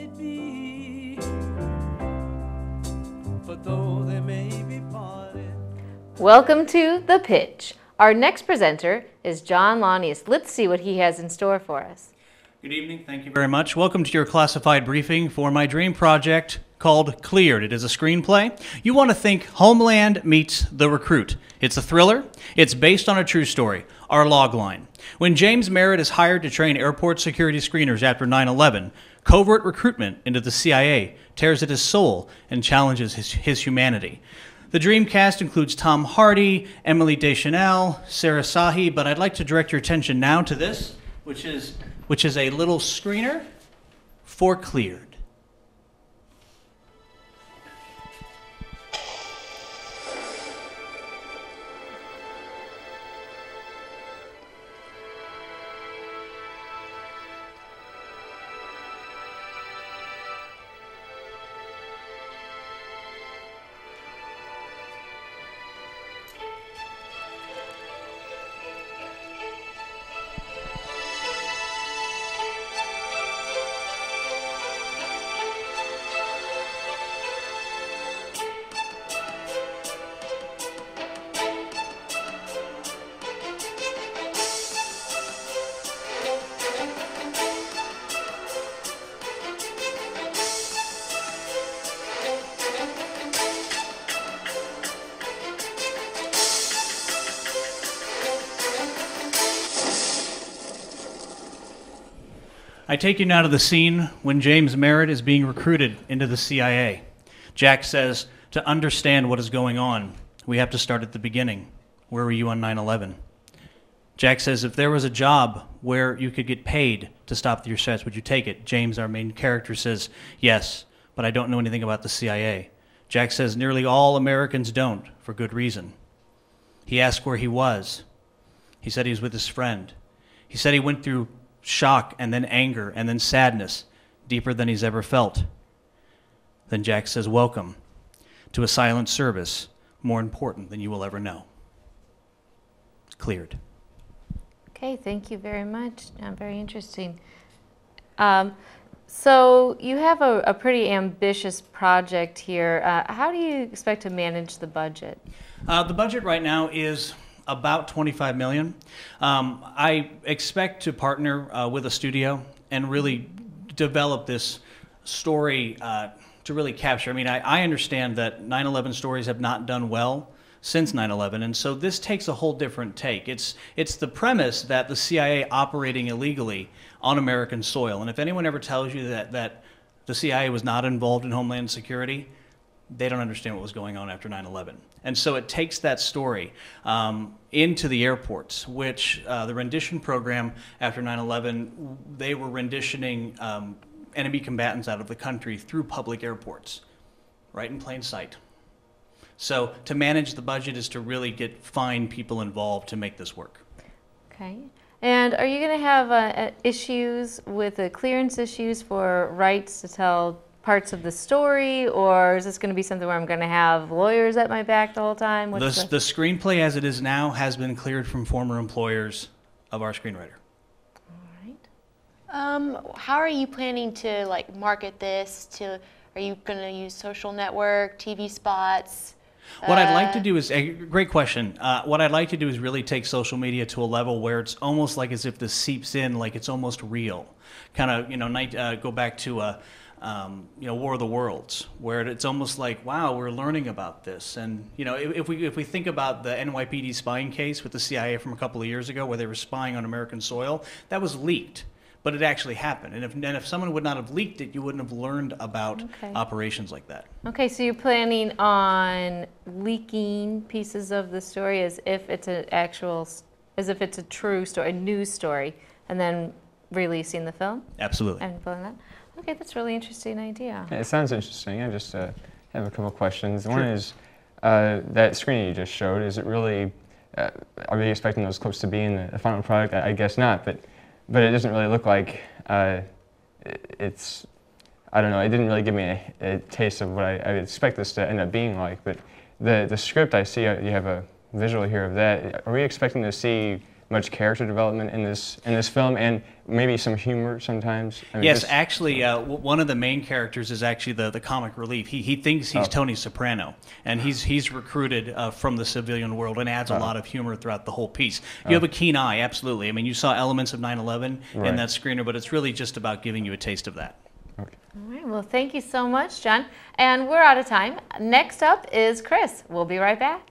it be? For though they may be parted. Welcome to The Pitch. Our next presenter is John Launius. Let's see what he has in store for us. Good evening. Thank you very much. Welcome to your classified briefing for my dream project called Cleared. It is a screenplay. You want to think Homeland meets The Recruit. It's a thriller. It's based on a true story, our log line. When James Merritt is hired to train airport security screeners after 9/11, covert recruitment into the CIA tears at his soul and challenges his humanity. The dream cast includes Tom Hardy, Emily Deschanel, Sarah Sahi, but I'd like to direct your attention now to this, which is a little screener for Cleared. I take you now to the scene when James Merritt is being recruited into the CIA. Jack says, to understand what is going on, we have to start at the beginning. Where were you on 9/11? Jack says, if there was a job where you could get paid to stop your threats, would you take it? James, our main character, says, yes, but I don't know anything about the CIA. Jack says, nearly all Americans don't, for good reason. He asked where he was. He said he was with his friend. He said he went through shock and then anger and then sadness, deeper than he's ever felt. Then Jack says, welcome to a silent service more important than you will ever know. Cleared. Okay, thank you very much. Very interesting. So you have a pretty ambitious project here. How do you expect to manage the budget? The budget right now is about $25 million. I expect to partner with a studio and really develop this story to really capture. I mean, I understand that 9/11 stories have not done well since 9/11, and so this takes a whole different take. It's the premise that the CIA operating illegally on American soil, and if anyone ever tells you that the CIA was not involved in Homeland Security, they don't understand what was going on after 9/11. And so it takes that story into the airports, which the rendition program after 9/11, they were renditioning enemy combatants out of the country through public airports, right in plain sight. So to manage the budget is to really find people involved to make this work. Okay. And are you going to have issues with the clearance issues for rights to tell parts of the story, or is this going to be something where I'm going to have lawyers at my back the whole time? The screenplay as it is now has been cleared from former employers of our screenwriter. All right. How are you planning to market this? Are you going to use social network, TV spots? What I'd like to do is, great question. What I'd like to do is really take social media to a level where it's almost like as if this seeps in, like it's almost real. Kind of, go back to War of the Worlds, where it's almost like, wow, we're learning about this. And if we think about the NYPD spying case with the CIA from a couple of years ago, where they were spying on American soil, that was leaked. But it actually happened. And if someone would not have leaked it, you wouldn't have learned about operations like that. Okay, so you're planning on leaking pieces of the story as if it's a true story, a news story, and then releasing the film? Absolutely. And filming that? Okay, that's a really interesting idea. Yeah, it sounds interesting. I just have a couple questions. Sure. One is, that screen you just showed, is it really, are we expecting those clips to be in the final product? I guess not, but it doesn't really look like it's, I don't know, it didn't really give me a taste of what I expect this to end up being like. But the script, I see you have a visual here of that. Are we expecting to see much character development in this film, and maybe some humor sometimes. I mean, Yes, just- actually, one of the main characters is actually the comic relief. He thinks he's Tony Soprano, and he's recruited from the civilian world and adds a lot of humor throughout the whole piece. You have a keen eye, absolutely. I mean, you saw elements of 9/11 in Right. that screener, but it's really just about giving you a taste of that. Okay. All right, well, thank you so much, John. And we're out of time. Next up is Chris. We'll be right back.